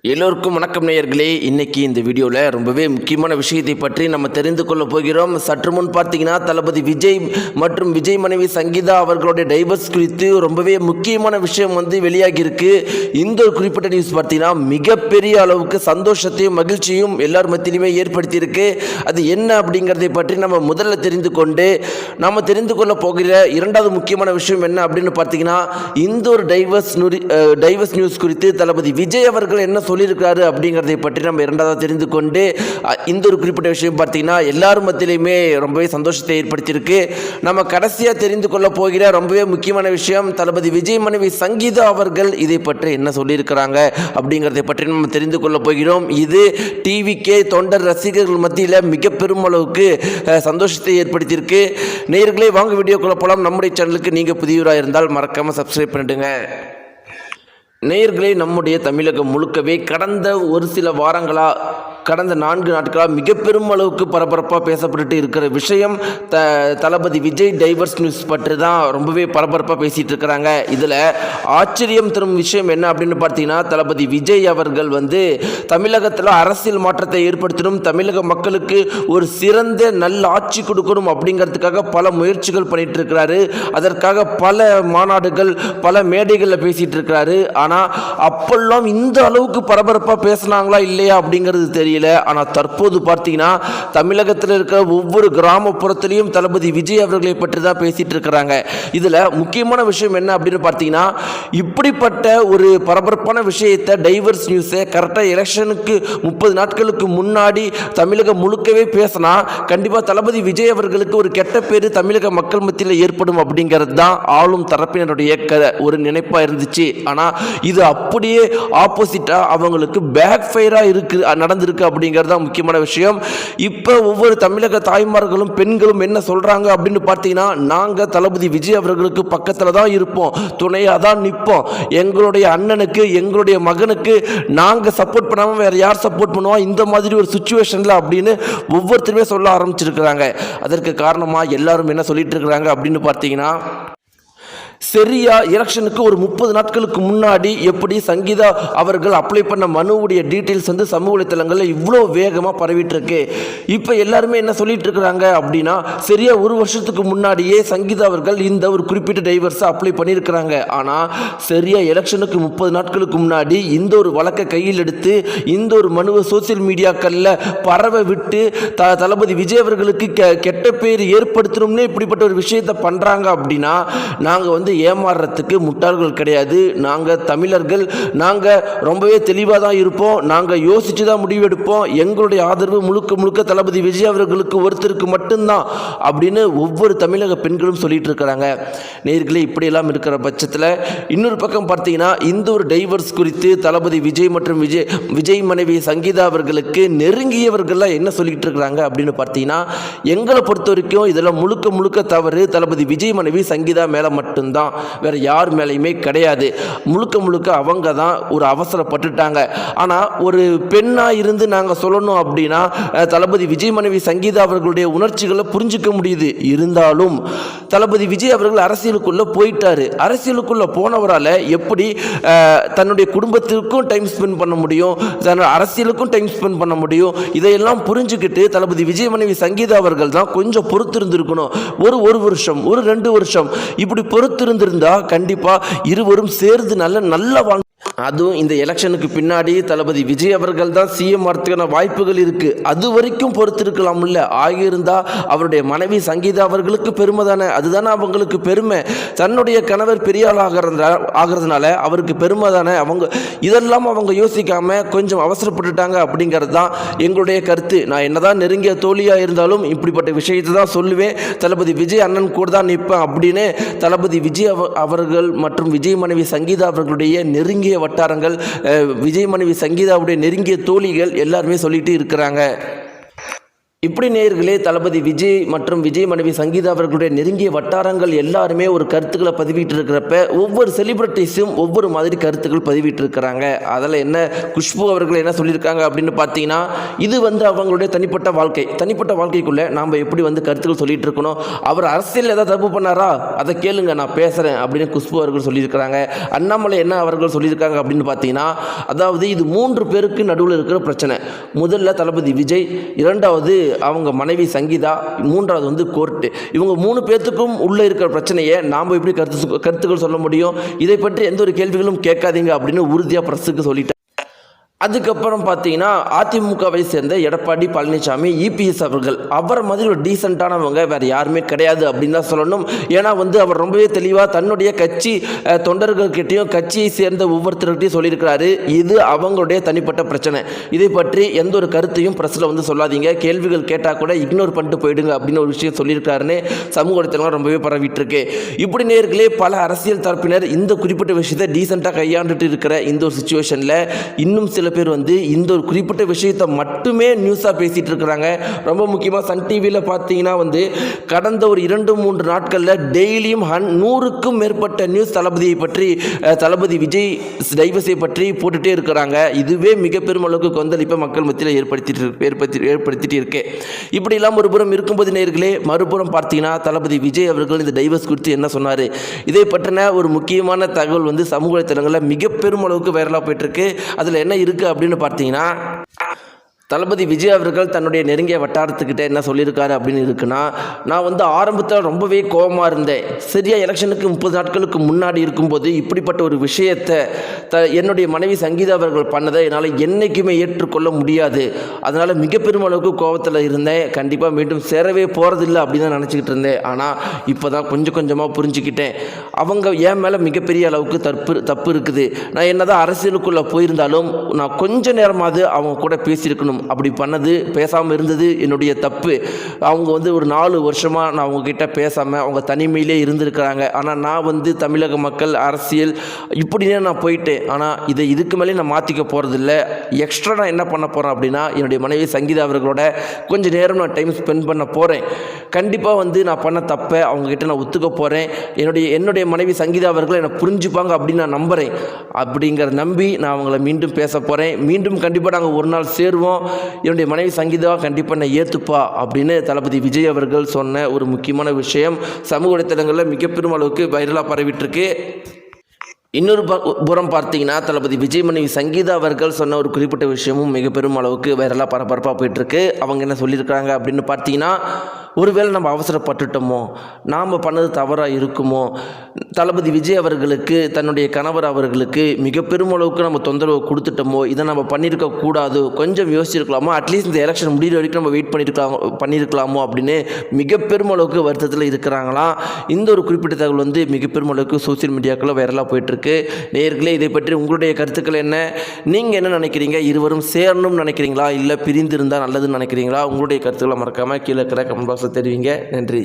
எல்லோருக்கும் வணக்கம் நேயர்களே. இன்றைக்கி இந்த வீடியோவில் ரொம்பவே முக்கியமான விஷயத்தை பற்றி நம்ம தெரிந்து கொள்ள போகிறோம். சற்று முன் பார்த்தீங்கன்னா தளபதி விஜய் மற்றும் விஜய் மனைவி சங்கீதா அவர்களுடைய டைவர்ஸ் குறித்து ரொம்பவே முக்கியமான விஷயம் வெளியாகியிருக்கு. இந்த ஒரு குறிப்பிட்ட நியூஸ் பார்த்தீங்கன்னா மிகப்பெரிய அளவுக்கு சந்தோஷத்தையும் மகிழ்ச்சியும் எல்லார் மத்தியிலுமே ஏற்படுத்தியிருக்கு. அது என்ன அப்படிங்கிறதை பற்றி நம்ம முதல்ல தெரிந்து கொள்ள போகிற இரண்டாவது முக்கியமான விஷயம் என்ன அப்படின்னு பார்த்தீங்கன்னா, இந்த ஒரு டைவர்ஸ் நியூஸ் குறித்து தளபதி விஜய் அவர்கள் என்ன சொல்லியிருக்காரு அப்படிங்கிறதை பற்றி நம்ம இரண்டாவது தெரிந்து கொண்டு, இந்த ஒரு குறிப்பிட்ட விஷயம் பார்த்தீங்கன்னா எல்லாரும் மத்தியிலுமே ரொம்பவே சந்தோஷத்தை ஏற்படுத்தியிருக்கு. நம்ம கடைசியாக தெரிந்து கொள்ள போகிற ரொம்பவே முக்கியமான விஷயம், தளபதி விஜய் மனைவி சங்கீதா அவர்கள் இதை பற்றி என்ன சொல்லியிருக்கிறாங்க அப்படிங்கிறதை பற்றி நம்ம தெரிந்து கொள்ள போகிறோம். இது டிவிகே தொண்டர் ரசிகர்கள் மத்தியில் மிக பெரும் அளவுக்கு சந்தோஷத்தை ஏற்படுத்தியிருக்கு. நேயர்களே, வாங்க வீடியோக்குள்ள போகலாம். நம்முடைய சேனலுக்கு நீங்கள் புதியவராக இருந்தால் மறக்காமல் சப்ஸ்கிரைப் பண்ணிடுங்க. நேயர்களே, நம்முடைய தமிழகம் முழுக்கவே கடந்த ஒரு சில கடந்த 4 நாட்களாக மிக பெரும் அளவுக்கு பரபரப்பாக பேசப்பட்டு இருக்கிற விஷயம் தளபதி விஜய் டைவர்ஸ் நியூஸ் பற்றி தான் ரொம்பவே பரபரப்பாக பேசிகிட்டு இருக்கிறாங்க. இதில் ஆச்சரியம் தரும் விஷயம் என்ன அப்படின்னு பார்த்தீங்கன்னா, தளபதி விஜய் அவர்கள் தமிழகத்தில் அரசியல் மாற்றத்தை ஏற்படுத்தணும், தமிழக மக்களுக்கு ஒரு சிறந்த நல்ல ஆட்சி கொடுக்கணும் அப்படிங்கிறதுக்காக பல முயற்சிகள் பண்ணிட்டு இருக்கிறாரு. அதற்காக பல மாநாடுகள் பல மேடைகளில் பேசிகிட்டு இருக்கிறாரு. ஆனால் அப்பெல்லாம் இந்த அளவுக்கு பரபரப்பாக பேசினாங்களா இல்லையா அப்படிங்கிறது தெரியல. ஆனால் தற்போது பார்த்தீங்கன்னா தமிழகத்தில் இருக்கிற ஒவ்வொரு கிராமப்புறத்திலையும் தளபதி விஜய் அவர்களை பற்றி தான் பேசிட்டு இருக்கிறாங்க. இதில் முக்கியமான விஷயம் என்ன அப்படின்னு பார்த்தீங்கன்னா, இப்படிப்பட்ட ஒரு பரபரப்பான விஷயத்தை டைவர்ஸ் நியூஸை கரெக்டாக எலெக்ஷனுக்கு 30 நாட்களுக்கு முன்னாடி தமிழகம் முழுக்கவே பேசினா கண்டிப்பாக தளபதி விஜய் அவர்களுக்கு ஒரு கெட்ட பேர் தமிழக மக்கள் மத்தியில் ஏற்படும் அப்படிங்கிறது தான் ஆளும் தரப்பினருடைய ஒரு நினைப்பாக இருந்துச்சு. ஆனால் இது அப்படியே ஆப்போசிட்டாக அவங்களுக்கு பேக் ஃபயராக நடந்திருக்கு அப்படிங்கிறது தான் முக்கியமான விஷயம். இப்போ ஒவ்வொரு தமிழக தாய்மார்களும் பெண்களும் என்ன சொல்கிறாங்க அப்படின்னு பார்த்தீங்கன்னா, நாங்கள் தளபதி விஜய் அவர்களுக்கு பக்கத்தில் தான் இருப்போம், துணையாக தான் நிற்போம், எங்களுடைய அண்ணனுக்கு எங்களுடைய மகனுக்கு நாங்கள் சப்போர்ட் பண்ணாமல் வேறு யார் சப்போர்ட் பண்ணுவோம் இந்த மாதிரி ஒரு சுச்சுவேஷனில் அப்படின்னு ஒவ்வொருத்தருமே சொல்ல ஆரம்பிச்சிருக்கிறாங்க. அதற்கு காரணமாக எல்லாரும் என்ன சொல்லிட்டு இருக்கிறாங்க அப்படின்னு பார்த்தீங்கன்னா, சரியா எலெக்ஷனுக்கு ஒரு 30 நாட்களுக்கு முன்னாடி எப்படி சங்கீதா அவர்கள் அப்ளை பண்ண மனுவுடைய டீட்டெயில்ஸ் சமூக வலைத்தளங்களில் இவ்வளோ வேகமாக பரவிட்டு இருக்கு. இப்போ எல்லாருமே என்ன சொல்லிட்டு இருக்கிறாங்க அப்படின்னா, சரியா ஒரு வருஷத்துக்கு முன்னாடியே சங்கீதா அவர்கள் இந்த ஒரு குறிப்பிட்ட டைவர்ஸை அப்ளை பண்ணியிருக்கிறாங்க. ஆனால் சரியா எலெக்ஷனுக்கு 30 நாட்களுக்கு முன்னாடி இந்த ஒரு வழக்கை கையில் எடுத்து இந்த ஒரு மனுவை சோசியல் மீடியாக்களில் பரவ விட்டு தளபதி விஜய் அவர்களுக்கு கெட்ட பேர் ஏற்படுத்தணும்னே இப்படிப்பட்ட ஒரு விஷயத்தை பண்ணுறாங்க. அப்படின்னா நாங்கள் ஏமாறுறதுக்கு முட்டாள்கள் கிடையாது. நாங்கள் தமிழர்கள், நாங்கள் ரொம்பவே தெளிவாக தான் இருப்போம், நாங்கள் யோசித்து தான் முடிவெடுப்போம், எங்களுடைய ஆதரவு முழுக்க முழுக்க தளபதி விஜய் அவர்களுக்கு ஒருத்தருக்கு மட்டும்தான் அப்படின்னு ஒவ்வொரு தமிழக பெண்களும் சொல்லிட்டு இருக்கிறாங்க. நேர்களே, இப்படியெல்லாம் இருக்கிற பட்சத்தில் இன்னொரு பக்கம் பார்த்தீங்கன்னா, இந்த ஒரு டைவர்ஸ் குறித்து தளபதி விஜய் மற்றும் விஜய் மனைவி சங்கீதா அவர்களுக்கு நெருங்கியவர்கள்லாம் என்ன சொல்லிட்டு இருக்கிறாங்க அப்படின்னு பார்த்தீங்கன்னா, எங்களை பொறுத்த வரைக்கும் இதெல்லாம் முழுக்க முழுக்க தவறு, தளபதி விஜய் மனைவி சங்கீதா மேலே மட்டும்தான், வேற யார் மேலேயுமே கிடையாது, முழுக்க முழுக்க அவங்க தான் ஒரு அவசரப்பட்டுட்டாங்க. ஆனால் ஒரு பெண்ணாக இருந்து நாங்கள் சொல்லணும் அப்படின்னா தளபதி விஜய் மனைவி சங்கீதா அவர்களுடைய உணர்ச்சிகளை புரிஞ்சிக்க முடியுது. இருந்தாலும் தளபதி விஜய் அவர்கள் அரசியலுக்குள்ளே போயிட்டாரு. அரசியலுக்குள்ளே போனவரால் எப்படி தன்னுடைய குடும்பத்திற்கும் டைம் ஸ்பெண்ட் பண்ண முடியும், தன்னுடைய அரசியலுக்கும் டைம் ஸ்பெண்ட் பண்ண முடியும், இதையெல்லாம் புரிஞ்சுக்கிட்டு தளபதி விஜய் மனைவி சங்கீதா அவர்கள் தான் கொஞ்சம் பொறுத்து இருந்திருக்கணும். ஒரு வருஷம், ஒரு 2 வருஷம் இப்படி பொறுத்திருந்திருந்தா கண்டிப்பா இருவரும் சேர்ந்து நல்ல அதுவும் இந்த எலெக்ஷனுக்கு பின்னாடி தளபதி விஜய் அவர்கள் தான் சிஎம் ஆகிறதுக்கான வாய்ப்புகள் இருக்கு. அது வரைக்கும் பொறுத்திருக்கலாம். இல்லை ஆகியிருந்தா அவருடைய மனைவி சங்கீதா அவர்களுக்கு பெருமை தானே, அதுதானே அவங்களுக்கு பெருமை. தன்னுடைய கணவர் பெரிய ஆள் ஆகிறதுனால அவருக்கு பெருமை தானே. இதெல்லாம் அவங்க யோசிக்காம கொஞ்சம் அவசரப்பட்டுட்டாங்க அப்படிங்கிறது தான் எங்களுடைய கருத்து. நான் என்னதான் நெருங்கிய தோழியாக இருந்தாலும் இப்படிப்பட்ட விஷயத்தை தான் சொல்லுவேன், தளபதி விஜய் அண்ணன் கூட தான் நிற்பேன் அப்படின்னு தளபதி விஜய் அவர்கள் மற்றும் விஜய் மனைவி சங்கீதா அவர்களுடைய நெருங்கிய வட்டாரங்கள், விஜய் மனைவி சங்கீதாவுடைய நெருங்கிய தோழிகள் எல்லாருமே சொல்லிட்டு இருக்கிறாங்க. இப்படி நேயர்களே, தளபதி விஜய் மற்றும் விஜய் மனைவி சங்கீதா அவர்களுடைய நெருங்கிய வட்டாரங்கள் எல்லாருமே ஒரு கருத்துக்களை பதிவிட்டு இருக்கிறப்ப ஒவ்வொரு செலிபிரிட்டிஸும் ஒவ்வொரு மாதிரி கருத்துக்கள் பதிவிட்டு இருக்கிறாங்க. அதில் என்ன குஷ்பு அவர்கள் என்ன சொல்லியிருக்காங்க அப்படின்னு பார்த்தீங்கன்னா, இது அவங்களுடைய தனிப்பட்ட வாழ்க்கைக்குள்ளே நாம் எப்படி கருத்துக்கள் சொல்லிட்டு இருக்கணும். அவர் அரசியல் ஏதாவது தப்பு பண்ணாரா, அதை கேளுங்க, நான் பேசுகிறேன் அப்படின்னு குஷ்பு அவர்கள் சொல்லியிருக்கிறாங்க. அண்ணாமலை என்ன அவர்கள் சொல்லியிருக்காங்க அப்படின்னு பார்த்தீங்கன்னா, அதாவது இது 3 பேருக்கு நடுவில் இருக்கிற பிரச்சனை. முதல்ல தளபதி விஜய், இரண்டாவது அவங்க மனைவி சங்கீதா, மூன்றாவது கோர்ட்டு. இவங்க 3 பேர்த்துக்கும் உள்ளே இருக்கிற பிரச்சனையை நாம் எப்படி கருத்துக்கள் சொல்ல முடியும்? இதை பற்றி எந்த ஒரு கேள்விகளும் கேட்காதீங்க அப்படின்னு உறுதியாக பிரஸுக்கு சொல்லிட்டாங்க. அதுக்கப்புறம் பார்த்தீங்கன்னா, அதிமுகவை சேர்ந்த எடப்பாடி பழனிசாமி, இபிஎஸ் அவர்கள், அவரை மாதிரி ஒரு டீசெண்டானவங்க வேறு யாருமே கிடையாது அப்படின்னு தான் சொல்லணும். ஏன்னா அவர் ரொம்பவே தெளிவாக தன்னுடைய கட்சி தொண்டர்கள்கிட்டையும் கட்சியை சேர்ந்த ஒவ்வொருத்தர்கிட்டையும் சொல்லியிருக்கிறாரு, இது அவங்களுடைய தனிப்பட்ட பிரச்சனை, இதை பற்றி எந்த ஒரு கருத்தையும் ப்ரெஸ்ஸில் சொல்லாதீங்க, கேள்விகள் கேட்டால் கூட இக்னோர் பண்ணிட்டு போயிடுங்க அப்படின்னு ஒரு விஷயம் சொல்லியிருக்காருன்னு சமூக வலைத்தளங்கள் ரொம்பவே பரவிட்டு இருக்கு. இப்படி நேர்களே, பல அரசியல் தரப்பினர் இந்த குறிப்பிட்ட விஷயத்தை டீசெண்டாக கையாண்டுட்டு இருக்கிற இந்த ஒரு சுச்சுவேஷனில் இன்னும் சில பேர் இந்த ஒரு குறிப்பிட்ட விஷயத்தை மட்டுமே நியூஸாக பேசிகிட்டு இருக்கிறாங்க. ரொம்ப முக்கியமாக சன் டிவியில் பார்த்தீங்கன்னா கடந்த ஒரு 2-3 நாட்களில் டெய்லியும் 100க்கும் மேற்பட்ட நியூஸ் தளபதியை பற்றி, தளபதி விஜய் டைவர்ஸை பற்றி போட்டுகிட்டே இருக்கிறாங்க. இதுவே மிக பெரும் அளவுக்கு கொந்தளிப்பை மக்கள் மத்தியில் ஏற்படுத்திட்டு இருக்கு. இப்படி எல்லாம் ஒரு புறம் இருக்கும்போது நேயர்களே, மறுபுறம் பார்த்தீங்கன்னா தளபதி விஜய் அவர்கள் இந்த டைவர்ஸ் குறித்து என்ன சொன்னார், இதை பற்றின ஒரு முக்கியமான தகவல் சமூக வலைத்தளங்களில் மிக பெரும் அளவுக்கு வைரலாக போயிட்டுருக்கு. அதில் என்ன இருக்குது அப்படின்னு பார்த்தீங்கன்னா, தளபதி விஜய் அவர்கள் தன்னுடைய நெருங்கிய வட்டாரத்துக்கிட்ட என்ன சொல்லியிருக்காரு அப்படின்னு இருக்குன்னா, நான் ஆரம்பத்தில் ரொம்பவே கோபமாக இருந்தேன். சரியாக எலெக்ஷனுக்கு 30 நாட்களுக்கு முன்னாடி இருக்கும்போது இப்படிப்பட்ட ஒரு விஷயத்தை என்னுடைய மனைவி சங்கீதா அவர்கள் பண்ணதை என்னால் என்றைக்குமே ஏற்றுக்கொள்ள முடியாது. அதனால் மிக பெரும் அளவுக்கு கோபத்தில் இருந்தேன். கண்டிப்பாக மீண்டும் சேரவே போகிறதில்லை அப்படின்னு தான் நினச்சிக்கிட்டு இருந்தேன். ஆனால் இப்போ தான் கொஞ்சம் கொஞ்சமாக புரிஞ்சுக்கிட்டேன், அவங்க என் மேலே மிகப்பெரிய அளவுக்கு தப்பு இருக்குது. நான் என்னதான் அரசியலுக்குள்ளே போயிருந்தாலும் நான் கொஞ்ச நேரமாவது அவங்க கூட பேசியிருக்கணும். அப்படி பண்ணது, பேசாமல் இருந்தது என்னுடைய தப்பு. அவங்க ஒரு 4 வருஷமாக நான் அவங்கக்கிட்ட பேசாமல் அவங்க தனிமையிலே இருந்திருக்கிறாங்க. ஆனால் நான் தமிழக மக்கள் அரசியல் இப்படினே நான் போயிட்டேன். ஆனால் இதுக்கு மேலே நான் மாற்றிக்க போகிறதில்ல. எக்ஸ்ட்ரா நான் என்ன பண்ண போகிறேன் அப்படின்னா, என்னுடைய மனைவி சங்கீதா அவர்களோட கொஞ்சம் நேரம் நான் டைம் ஸ்பெண்ட் பண்ண போகிறேன். கண்டிப்பாக நான் பண்ண தப்பை அவங்கக்கிட்ட நான் ஒத்துக்க போகிறேன். என்னுடைய மனைவி சங்கீதா அவர்கள் என்னை புரிஞ்சுப்பாங்க அப்படின்னு நான் நம்புகிறேன். அப்படிங்கிறத நம்பி நான் அவங்கள மீண்டும் பேச போகிறேன். மீண்டும் கண்டிப்பாக நாங்கள் ஒரு நாள் சேருவோம். என்னுடைய மனைவி சங்கீதா கண்டிப்பாக நான் ஏற்றுப்பா அப்படின்னு தளபதி விஜய் அவர்கள் சொன்ன ஒரு முக்கியமான விஷயம் சமூக வலைத்தளங்களில் மிக பெரும் அளவுக்கு வைரலாக பரவிட்டுருக்கு. இன்னொரு புறம் பார்த்தீங்கன்னா, தளபதி விஜய் மனைவி சங்கீதா அவர்கள் சொன்ன ஒரு குறிப்பிட்ட விஷயமும் மிக பெரும் அளவுக்கு வைரலாக பரபரப்பாக போயிட்டுருக்கு. அவங்க என்ன சொல்லியிருக்காங்க அப்படின்னு பார்த்தீங்கன்னா, ஒருவேளை நம்ம அவசரப்பட்டுட்டோமோ, நாம் பண்ணது தவறாக இருக்குமோ, தளபதி விஜய் அவர்களுக்கு தன்னுடைய கணவர் அவர்களுக்கு மிக பெரும் அளவுக்கு நம்ம தொந்தரவு கொடுத்துட்டோமோ, இதை நம்ம பண்ணியிருக்கக்கூடாது, கொஞ்சம் யோசிச்சிருக்கலாமோ, அட்லீஸ்ட் இந்த எலெக்ஷன் முடிகிற வரைக்கும் நம்ம வெயிட் பண்ணியிருக்கலாமோ அப்படின்னு மிக பெரும் அளவுக்கு வருத்தத்தில் இருக்கிறாங்களாம். இந்த ஒரு குறிப்பிட்ட தகவல் மிக பெரும் அளவுக்கு சோசியல் மீடியாக்களில் வைரலாக போயிட்டுருக்கு. நேயர்களே, இதை பற்றி உங்களுடைய கருத்துக்கள் என்ன? நீங்கள் என்ன நினைக்கிறீங்க? இருவரும் சேரணும்னு நினைக்கிறீங்களா, இல்லை பிரிந்து இருந்தால் நல்லதுன்னு நினைக்கிறீங்களா? உங்களுடைய கருத்துக்களை மறக்காமல் கீழே இருக்கிற கமெண்ட் பாக்ஸில் தெரிவிங்க. நன்றி.